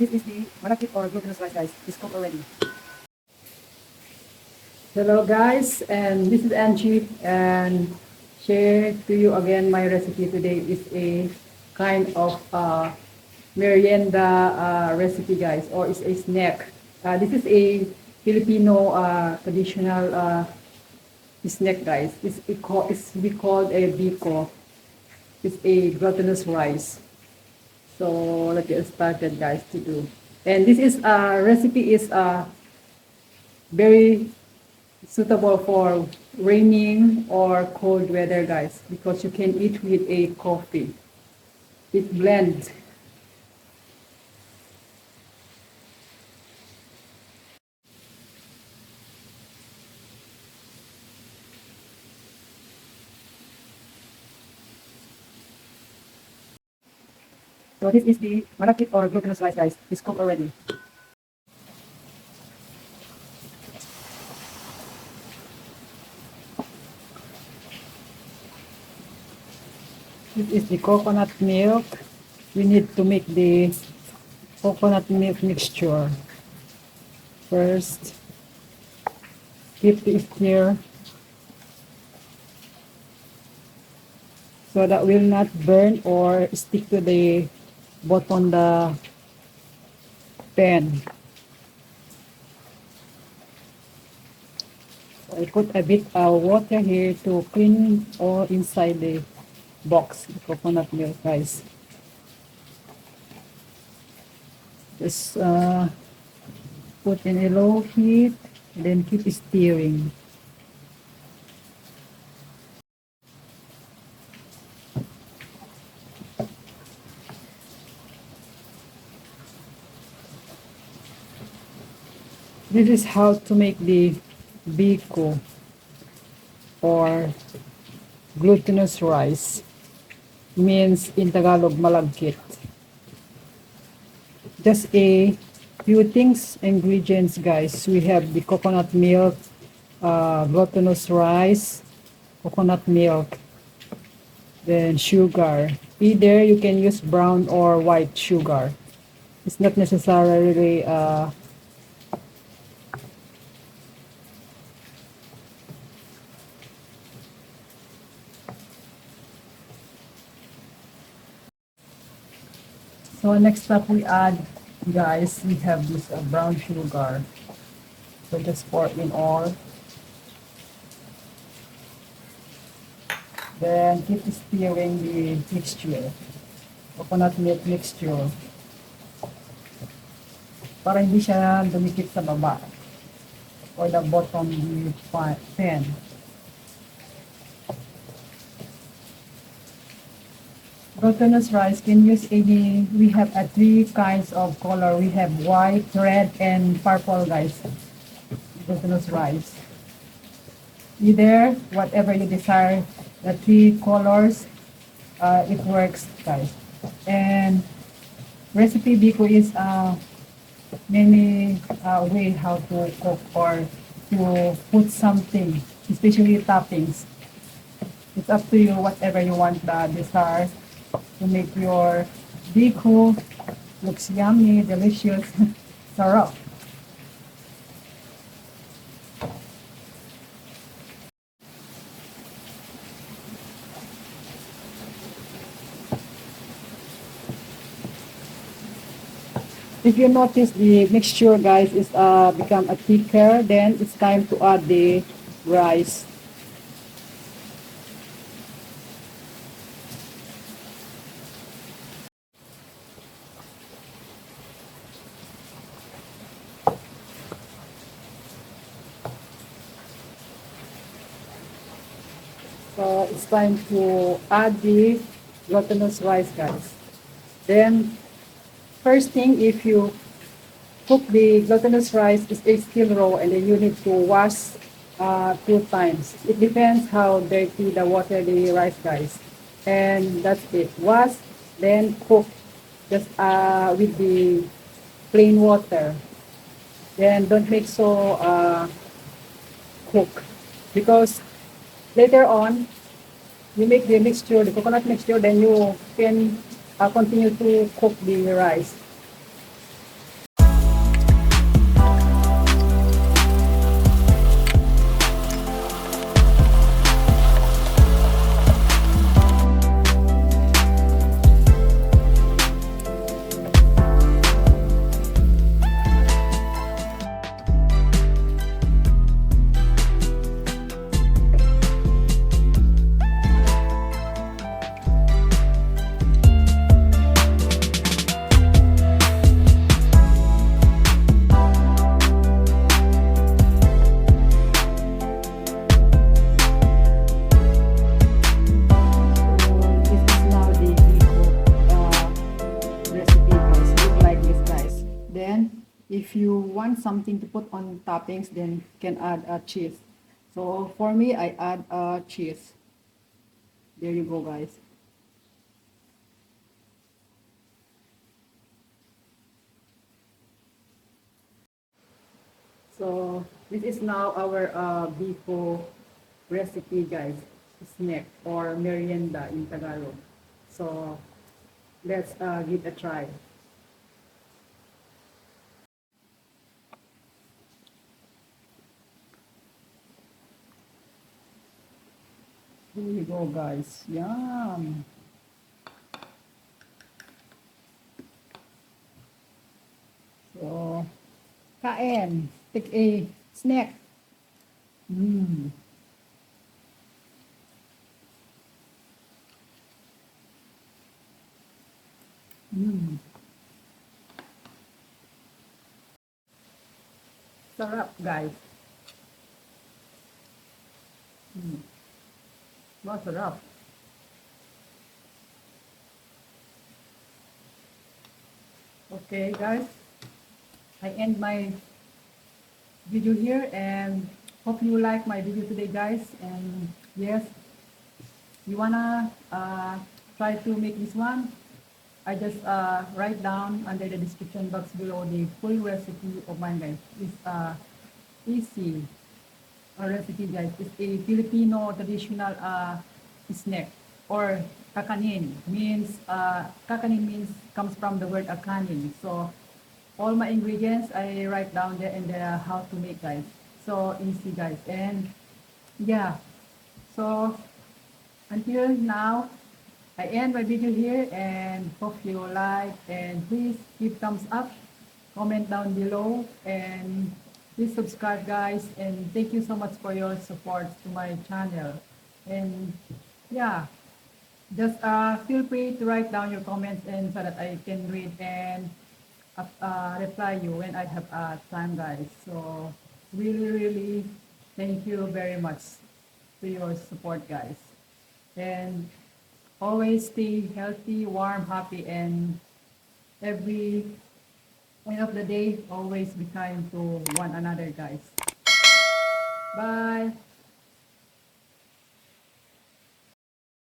this is the manakit or glutinous rice, guys. It's cooked already. Hello guys, and this is Angie, and share to you again my recipe today is a kind of merienda recipe, guys, or it's a snack. This is a Filipino traditional snack, guys. We call a biko. It's a glutinous rice. So let's get started, guys, to do. And this is recipe is very suitable for raining or cold weather, guys, because you can eat with a coffee. It blends. So this is the manakit or glutinous rice, guys. It's cooked already. This is the coconut milk. We need to make the coconut milk mixture. First, keep it stir so that will not burn or stick to the bottom the pan. So I put a bit of water here to clean all inside the box, the coconut milk, guys. Just put in a low heat, and then keep stirring. This is how to make the biko or glutinous rice. Means in Tagalog malagkit. Just a few things, ingredients, guys. We have the coconut milk, glutinous rice, coconut milk, then sugar. Either you can use brown or white sugar. It's not necessarily so next up we add, guys, we have this brown sugar. So just pour in all. Then keep stirring the mixture, coconut milk mixture, para hindi siya dumikit sa baba or the bottom of the pan. Glutinous rice can use any, we have three kinds of color. We have white, red, and purple, guys. Glutinous rice. Either, whatever you desire, the three colors, it works, guys. And recipe biko is many way how to cook or to put something, especially toppings. It's up to you, whatever you want the desire to make your biko looks yummy, delicious, sarap. If you notice the mixture, guys, is become a thicker, then it's time to add the rice. So it's time to add the glutinous rice, guys. Then first thing, if you cook the glutinous rice, it's still raw, and then you need to wash 2 times. It depends how dirty the water the rice, guys. And that's it. Wash, then cook just with the plain water. Then don't make so cook, because later on you make the mixture, the coconut mixture, then you can continue to cook the rice. if you want something to put on toppings, then you can add cheese. So for me, I add cheese. There you go, guys. So this is now our biko recipe, guys. Snack or merienda in Tagalog. So let's give a try. Here you go, guys. Yum. So, kain. Take a snack. Mm. Mm. Sarap, guys. Mm. Masarap. Okay, guys. I end my video here and hope you like my video today, guys. And yes, you wanna try to make this one, I just write down under the description box below the full recipe of mine, guys. It's easy recipe, guys. It's a Filipino traditional snack or kakanin. Kakanin means comes from the word akanin. So all my ingredients I write down there and how to make, guys. So easy, guys. And yeah, so until now, I end my video here and hope you like and please give thumbs up, comment down below and please subscribe, guys, and thank you so much for your support to my channel. And yeah, just feel free to write down your comments and so that I can read and reply you when I have time, guys. So really thank you very much for your support, guys. And always stay healthy, warm, happy, and every end of the day, always be kind to one another, guys. Bye.